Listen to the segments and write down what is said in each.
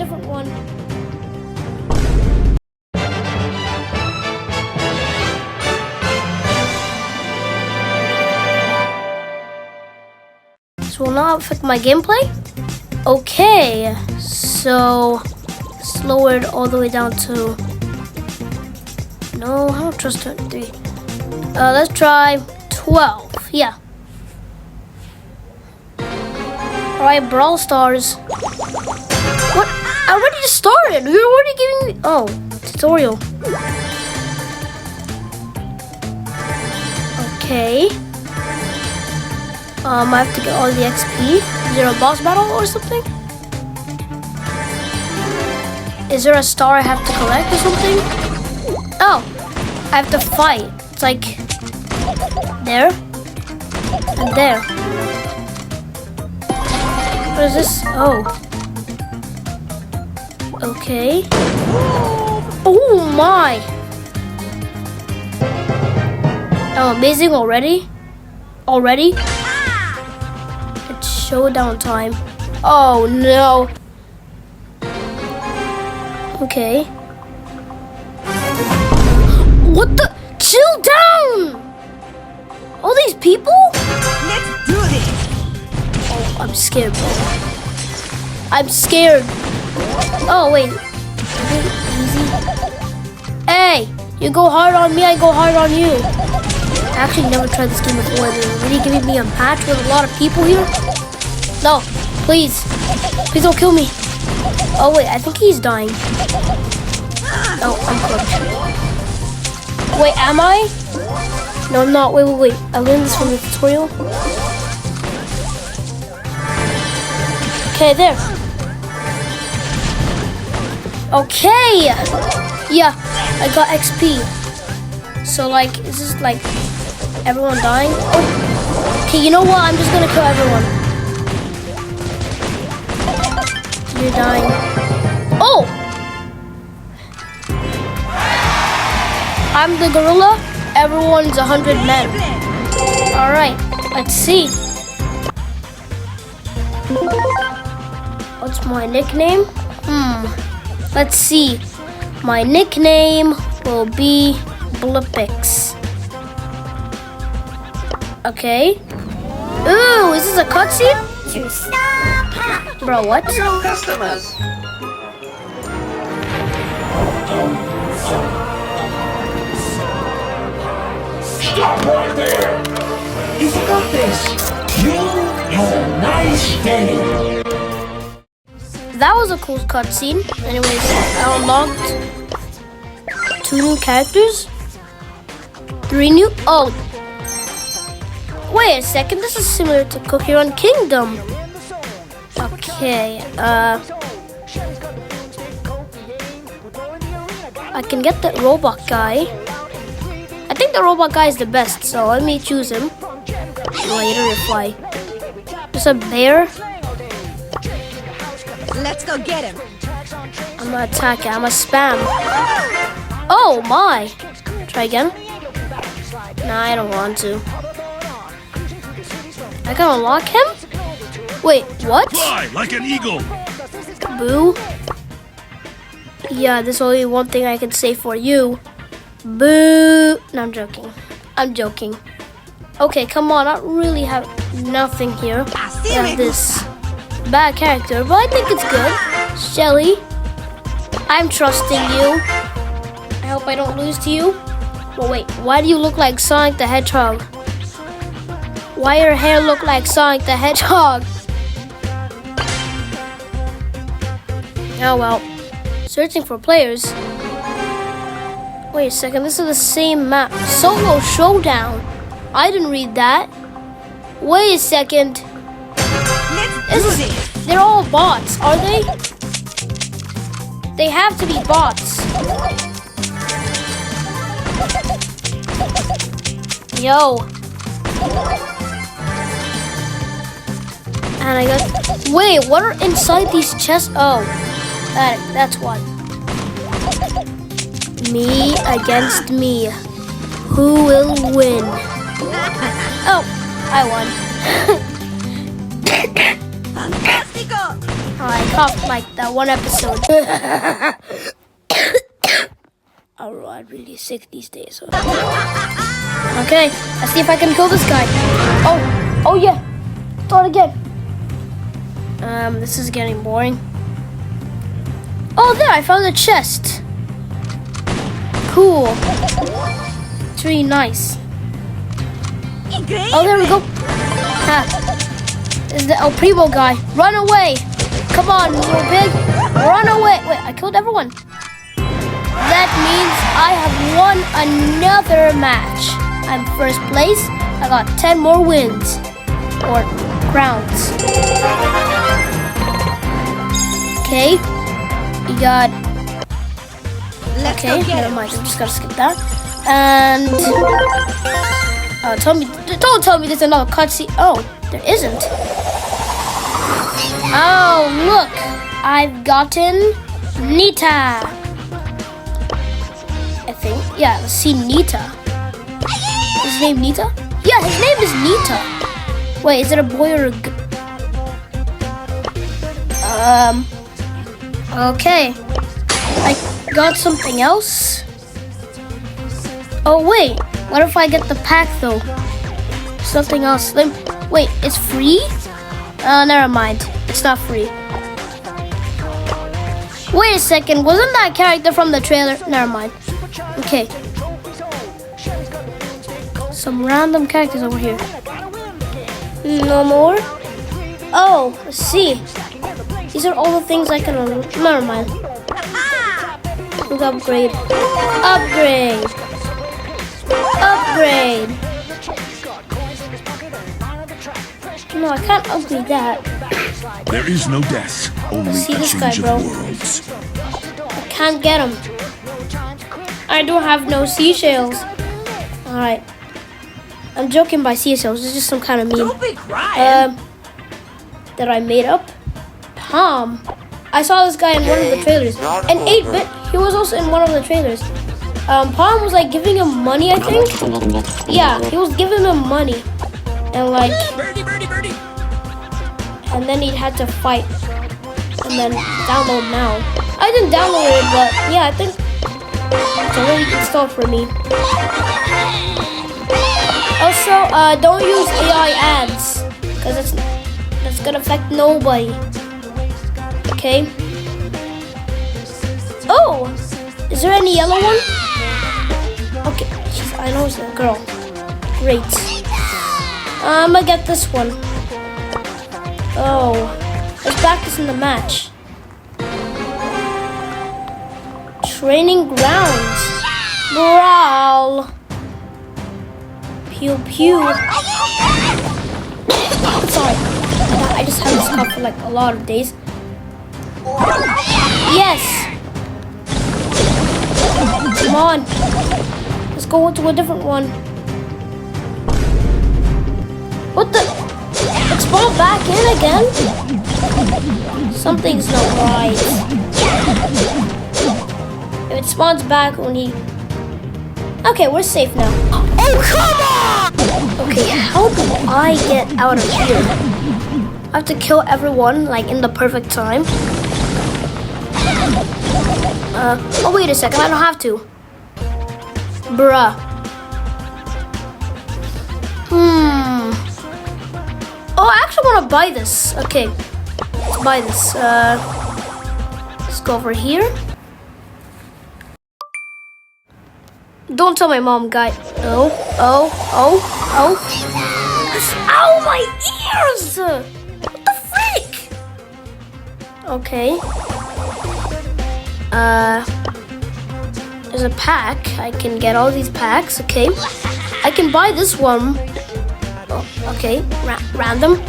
different one. This will not affect my gameplay. Okay, so let's lower it all the way down to. No, I don't trust 23. Let's try 12. Yeah. Alright, Brawl Stars. What? I already just started. You're already giving me. Oh, tutorial. Okay. I have to get all the XP. Is there a boss battle or something? Is there a star I have to collect or something? Oh, I have to fight. It's like there and there. What is this? Oh. Okay. Oh my. Oh, amazing already? Already? It's showdown time. Oh no. Okay. What the? Chill down! All these people? Let's do this! Oh, I'm scared, bro. I'm scared. Oh, wait. Easy. Hey! You go hard on me, I go hard on you. I actually never tried this game before. They're already giving me a match with a lot of people here. No, please. Please don't kill me. Oh, wait, I think he's dying. Oh, I'm cooked. Wait, am I? No, I'm not. Wait. I learned this from the tutorial. Okay, there. Okay. Yeah, I got XP. So, like, is this like everyone dying? Oh. Okay, you know what? I'm just gonna kill everyone. You're dying. Oh! I'm the gorilla. Everyone's 100 men. Alright, let's see. What's my nickname? Let's see. My nickname will be Blipix. Okay. Ooh, is this a cutscene? Bro, what? Customers. Stop right there! You forgot this. You have a nice day. That was a cool cutscene. Anyways, I unlocked 2 new characters. 3 new. Oh, wait a second. This is similar to Cookie Run Kingdom. Okay. I can get that robot guy. I think the robot guy is the best, so let me choose him. Later reply. There's a bear. Let's go get him. I'm gonna attack it. I'm gonna spam. Oh my! Try again. Nah, I don't want to. I can unlock him? Wait, what? Fly like an eagle. Boo. Yeah, there's only one thing I can say for you. Boo. No, I'm joking. I'm joking. Okay, come on. I really have nothing here. I have this bad character, but I think it's good. Shelly, I'm trusting you. I hope I don't lose to you. Well, wait, why do you look like Sonic the Hedgehog? Why your hair look like Sonic the Hedgehog? Oh well. Searching for players. Wait a second, this is the same map. Solo Showdown. I didn't read that. Wait a second. They're all bots, are they? They have to be bots. Yo. And I got. Wait, what are inside these chests? Oh, that's why. Me against me. Who will win? Oh, I won. I coughed like that one episode. Oh, I'm really sick these days. Okay, let's see if I can kill this guy. Oh yeah. Start again. This is getting boring. Oh, there, I found a chest. Cool. It's really nice. Oh, there we go. Ha. This is the El Primo guy. Run away. Come on, little pig. Run away. Wait, I killed everyone. That means I have won another match. I'm first place. I got 10 more wins. Or crowns. Okay. You got... Okay, never mind. I'm just gonna skip that. And... don't tell me there's another cutscene. Oh, there isn't. Oh, look. I've gotten Nita. I think. Yeah, let's see Nita. Is his name Nita? Yeah, his name is Nita. Wait, is it a boy or a okay. I got something else. Oh, wait. What if I get the pack, though? Something else. Wait, it's free? Never mind. It's not free. Wait a second. Wasn't that character from the trailer? Never mind. Okay. Some random characters over here. No more? Oh, let's see. These are all the things I can... Never mind. Let's upgrade. Upgrade. Upgrade. No, I can't upgrade that. There is no death, only See a this guy, change bro. of worlds. I can't get him. I don't have no seashells. Alright. I'm joking by seashells. It's just some kind of meme. Don't be crying. That I made up. Tom. I saw this guy in one of the trailers. And 8-Bit, he was also in one of the trailers. Palm was like giving him money, I think. Yeah, he was giving him money. And like... And then he had to fight. And then download now. I didn't download it, but yeah, I think it's already installed for me. Also, don't use AI ads. Because that's gonna affect nobody. Okay. Oh! Is there any yellow one? Okay, I know it's a girl. Great. I'm gonna get this one. Oh, let's practice in the match. Training grounds. Brawl. Pew pew. Sorry, I just had this cough for like a lot of days. Yes. Come on. Let's go to a different one. What the? It's spawned back in again? Something's not right. If it spawns back when he... Okay, we're safe now. Oh, come on! Okay, how do I get out of here? I have to kill everyone, like, in the perfect time. Oh, wait a second, I don't have to. Bruh. Oh, I actually want to buy this. Okay, let's buy this. Let's go over here. Don't tell my mom, guy. Oh. Ow, my ears! What the freak? Okay. There's a pack. I can get all these packs. Okay. I can buy this one. Oh, okay. Random.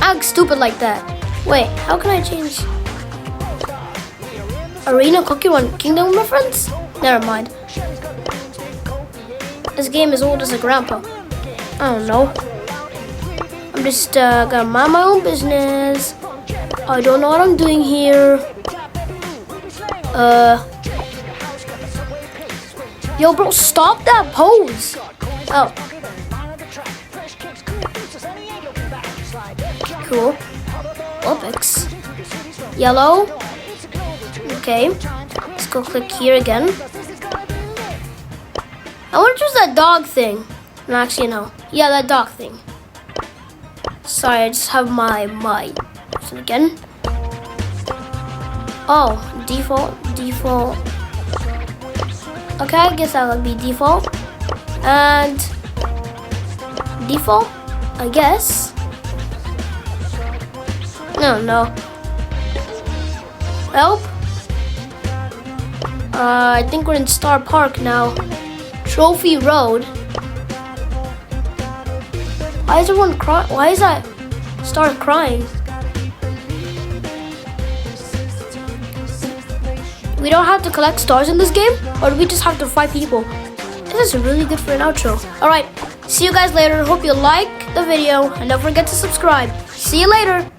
Act stupid like that. Wait, how can I change? Arena Cookie Run Kingdom reference? Never mind. This game is old as a grandpa. I don't know. I'm just gonna mind my own business. I don't know what I'm doing here. Yo, bro, stop that pose. Oh. cool. Olympics. Yellow. Okay. Let's go click here again. I want to choose that dog thing. No, actually, no. Yeah, that dog thing. Sorry, I just have my person again. Oh, default. Okay, I guess that would be default. And default, I guess. No. Help. I think we're in Star Park now. Trophy Road. Why is everyone crying? Why is that Star crying? We don't have to collect stars in this game, or do we just have to fight people? This is really good for an outro. Alright, see you guys later. Hope you like the video, and don't forget to subscribe. See you later.